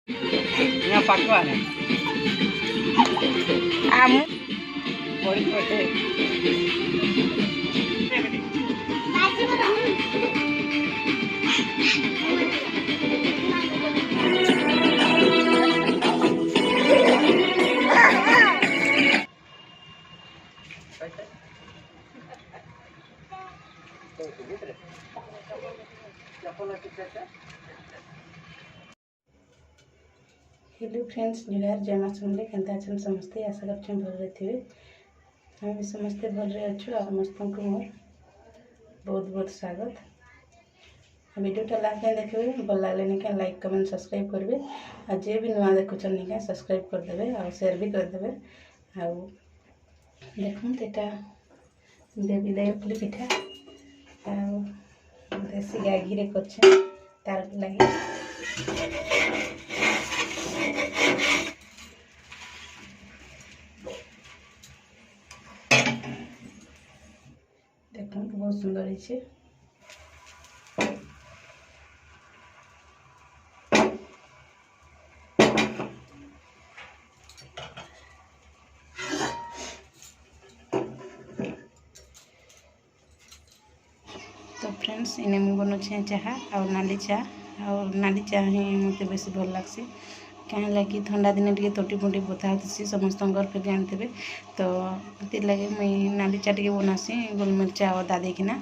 यहाँ पकवा है आम बड़ी छोटे हेलो फ्रेंड्स जुहार जय माँ समले केन्ता अछन समस्ते आशा करछे भल थे हम समस्ते भल अच्छु आ समस्त को मोर बहुत बहुत स्वागत वीडियोटा लास्ट देखिए भल लगे क्या लाइक कमेंट सब्सक्राइब करेंगे आ जे भी नुआ देखुन निका सब्सक्राइब करदे आ शेयर भी करदे आ देखुन एटा बेबी दाई पिठा आ देसी गाय घी रे करछे तार लगे देखुन बहुत सुंदर है तो फ्रेंड्स इन्हें मुझे बनाऊे चाह और नाली चाह ही मत बेस भल लग्सी कहीं लगे ठंडा दिन टे तटी फुटी बता होती समस्त फिर जानते तो लगे मुई नाली चा टे बनासी गोलमरीचा अदा देकिना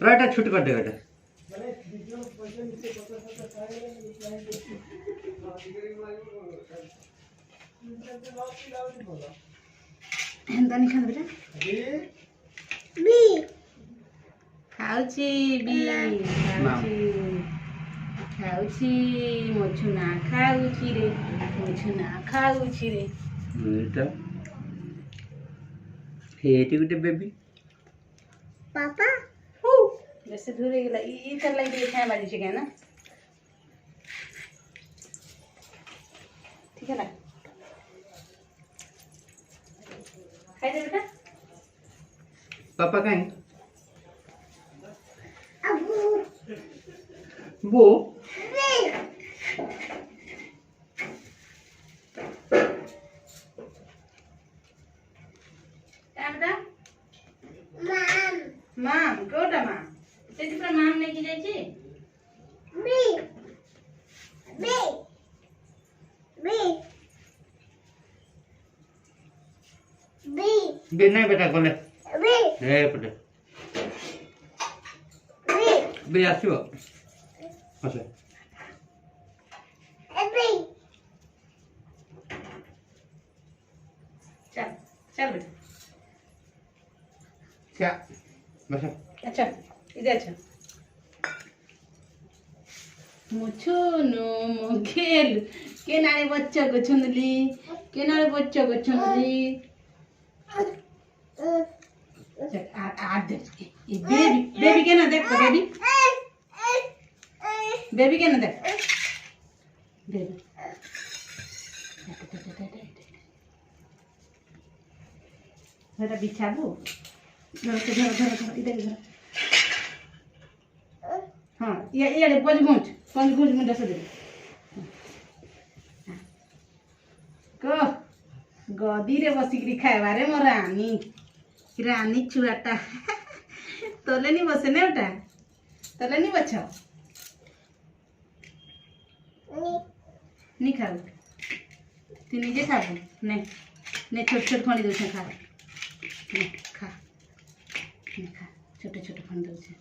राइट छुट कर दे बेटा एंदा नहीं खाना बेटा बी खाउची बी खाउची मोछु ना खाउची रे मोछु ना खाउची रे एटा हेटी गुटे बेबी पापा जैसे दूर गेला ई कर लगे खाए बाजी छे ना ठीक है ना खाई दे बेटा पापा कहीं वो माम कोटा माम सेठी पर माम लेके जाई छी बी बी बी बी बे नहीं बेटा कोले बी हे बेटा बे आसीबो अच्छा बी चल चल बेटा क्या बस अच्छा इधर अच्छा मुछुनु मुखेल के नारे बच्चा को छुंदली के नारे बच्चा को छुंदली चल आ दे ये बेबी बेबी के ना देख बेबी बेबी के ना देख बेबी जरा बिछाबू धर धर धर धर इधर इधर हाँ ये पंच गुंज मुंडा से दे को गदी रे बसिक खाइबा रे मोर रानी छुआटा तले नहीं बसे ने उठा तले नहीं बछ नहीं खाऊ तू निजे खाबू ने छोट छोट खणी दे खा ने खा ने खा छोटे छोटे खणी दे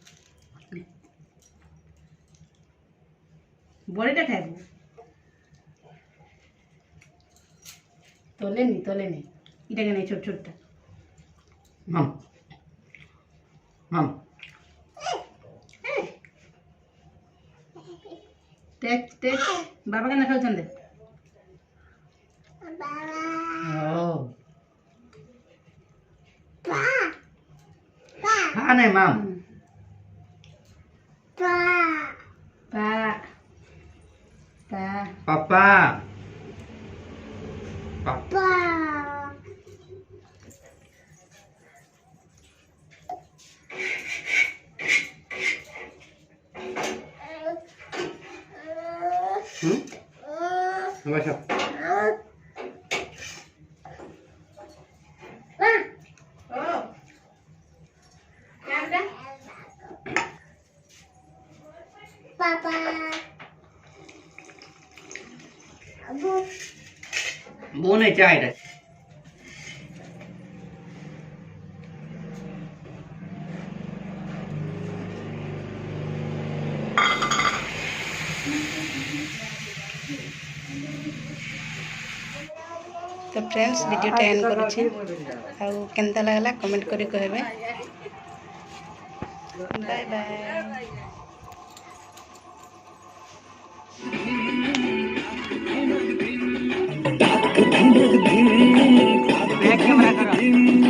बड़ीटा खाइबू तले नहीं इटा के नहीं छोट छोटा हाँ माम टेस्ट टेस्ट बाबा के ना खाउछन हाँ नहीं माम पा पा पापा पापा बैठो पापा वो नहीं चाहिए तो फ्रेंड्स वीडियो एंड करुछे आउ केनता लागला कमेंट करी कहबे बाय बाय बैक कैमरा करो